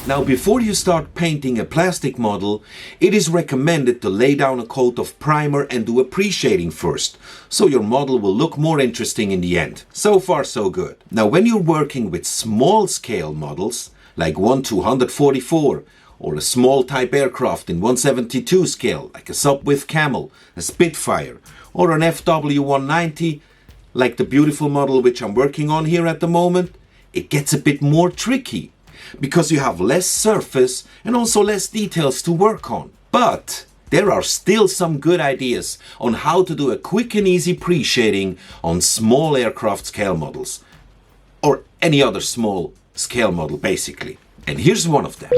Now, before you start painting a plastic model, it is recommended to lay down a coat of primer and do a pre-shading first, so your model will look more interesting in the end. So far, so good. Now, when you're working with small scale models, like 1/244, or a small type aircraft in 1/72 scale, like a Sopwith Camel, a Spitfire, or an FW190, like the beautiful model which I'm working on here at the moment, it gets a bit more tricky, because you have less surface and also less details to work on. But there are still some good ideas on how to do a quick and easy pre-shading on small aircraft scale models, or any other small scale model basically. And here's one of them.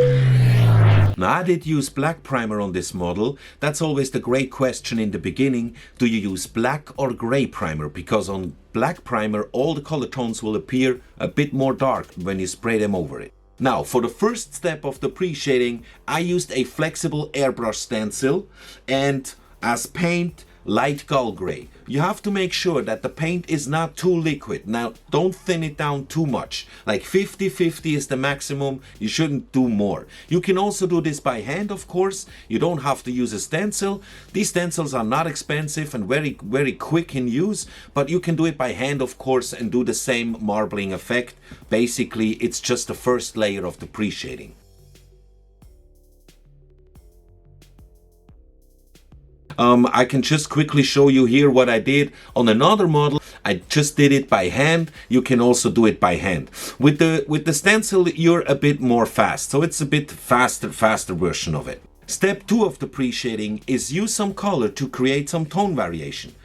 Now, I did use black primer on this model. That's always the great question in the beginning. Do you use black or gray primer? Because on black primer all the color tones will appear a bit more dark when you spray them over it. Now, for the first step of the pre-shading, I used a flexible airbrush stencil and as paint, light gull gray. You have to make sure that the paint is not too liquid. Now, don't thin it down too much. Like 50-50 is the maximum. You shouldn't do more. You can also do this by hand, of course. You don't have to use a stencil. These stencils are not expensive and very quick in use, but you can do it by hand, of course, and do the same marbling effect. Basically, it's just the first layer of the pre-shading. I can just quickly show you here what I did on another model. I just did it by hand. You can also do it by hand. With the stencil, you're a bit more fast, so it's a bit faster version of it. Step 2 of the pre-shading is use some color to create some tone variation.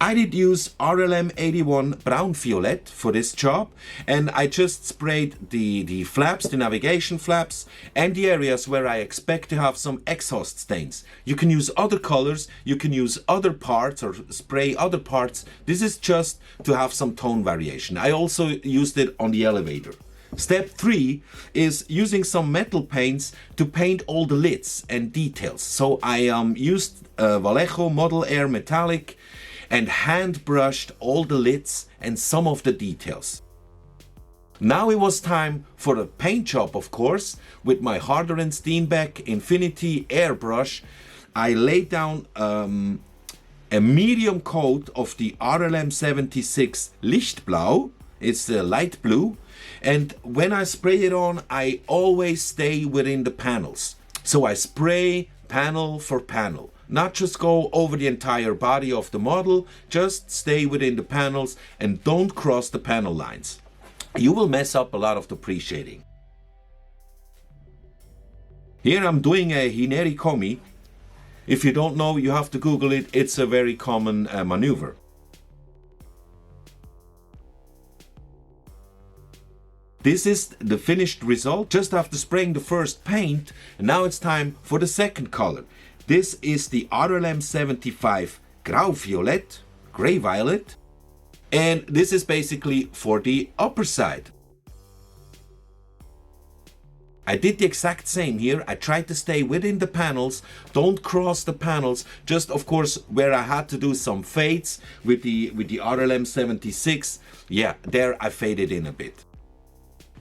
I did use RLM 81 brown violet for this job, and I just sprayed the flaps, the navigation flaps, and the areas where I expect to have some exhaust stains. You can use other colors, you can use other parts or spray other parts. This is just to have some tone variation. I also used it on the elevator. Step 3 is using some metal paints to paint all the lids and details. So I used Vallejo Model Air Metallic and hand brushed all the lids and some of the details. Now it was time for a paint job, of course. With my Harder & Steenbeck Infinity airbrush, I laid down a medium coat of the RLM 76 Lichtblau. It's the light blue, and when I spray it on, I always stay within the panels. So I spray panel for panel. Not just go over the entire body of the model, just stay within the panels and don't cross the panel lines. You will mess up a lot of the pre-shading. Here I'm doing a Hineri Komi. If you don't know, you have to Google it. It's a very common maneuver. This is the finished result just after spraying the first paint, and now it's time for the second color. This is the RLM 75 Grau Violet, Gray Violet, and this is basically for the upper side. I did the exact same here. I tried to stay within the panels, don't cross the panels, just of course where I had to do some fades with the RLM 76, yeah, there I faded in a bit.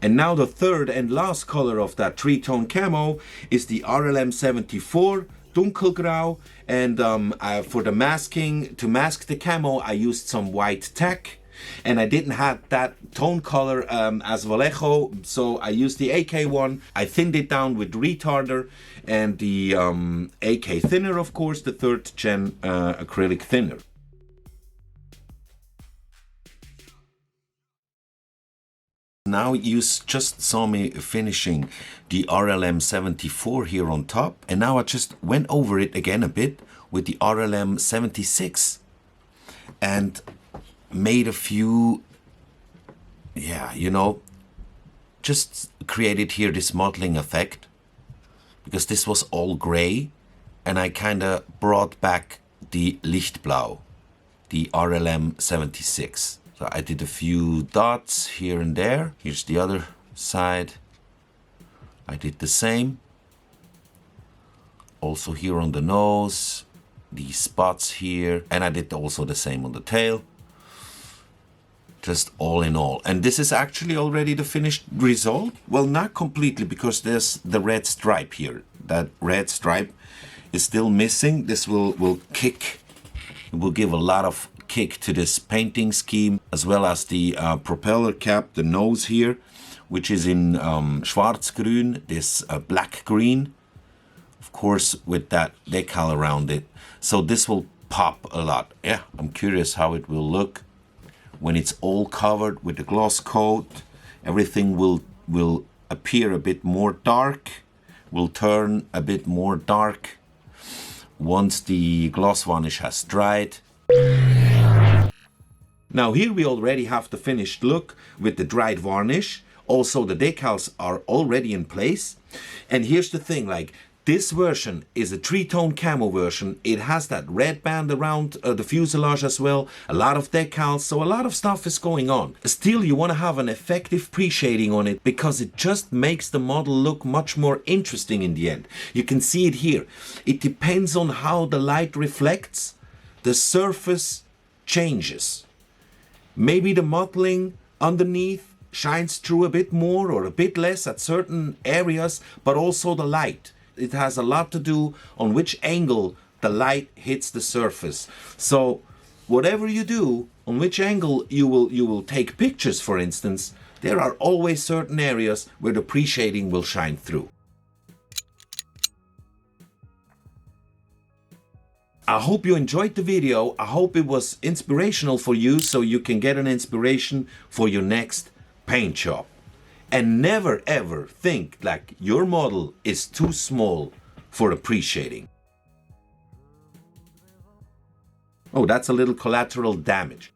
And now the third and last color of that three-tone camo is the RLM 74 Dunkelgrau, and for the masking, to mask the camo, I used some white tack, and I didn't have that tone color as Vallejo, so I used the AK one. I thinned it down with retarder and the AK thinner, of course, the 3rd gen acrylic thinner. Now you just saw me finishing the RLM 74 here on top, and now I just went over it again a bit with the RLM 76 and made a few, yeah, you know, just created here this modeling effect, because this was all gray, and I kind of brought back the Lichtblau, the RLM 76. So I did a few dots here and there. Here's the other side. I did the same. Also here on the nose, these spots here, and I did also the same on the tail. just all in all. And this is actually already the finished result. Well, not completely, because there's the red stripe here. That red stripe is still missing. This will kick, it will give a lot of kick to this painting scheme, as well as the propeller cap, the nose here, which is in schwarz-grün, this black green, of course, with that decal around it. So this will pop a lot. Yeah, I'm curious how it will look when it's all covered with the gloss coat. Everything will appear a bit more dark, will turn a bit more dark once the gloss varnish has dried. Now here we already have the finished look with the dried varnish. Also the decals are already in place. And here's the thing, like, this version is a 3-tone camo version. It has that red band around the fuselage as well. A lot of decals, so a lot of stuff is going on. Still, you want to have an effective pre-shading on it, because it just makes the model look much more interesting in the end. You can see it here. It depends on how the light reflects. The surface changes. Maybe the modeling underneath shines through a bit more or a bit less at certain areas, but also the light. It has a lot to do on which angle the light hits the surface. So whatever you do, on which angle you will take pictures, for instance, there are always certain areas where the pre-shading will shine through. I hope you enjoyed the video. I hope it was inspirational for you, so you can get an inspiration for your next paint job. And never ever think like your model is too small for a pre-shading. Oh, that's a little collateral damage.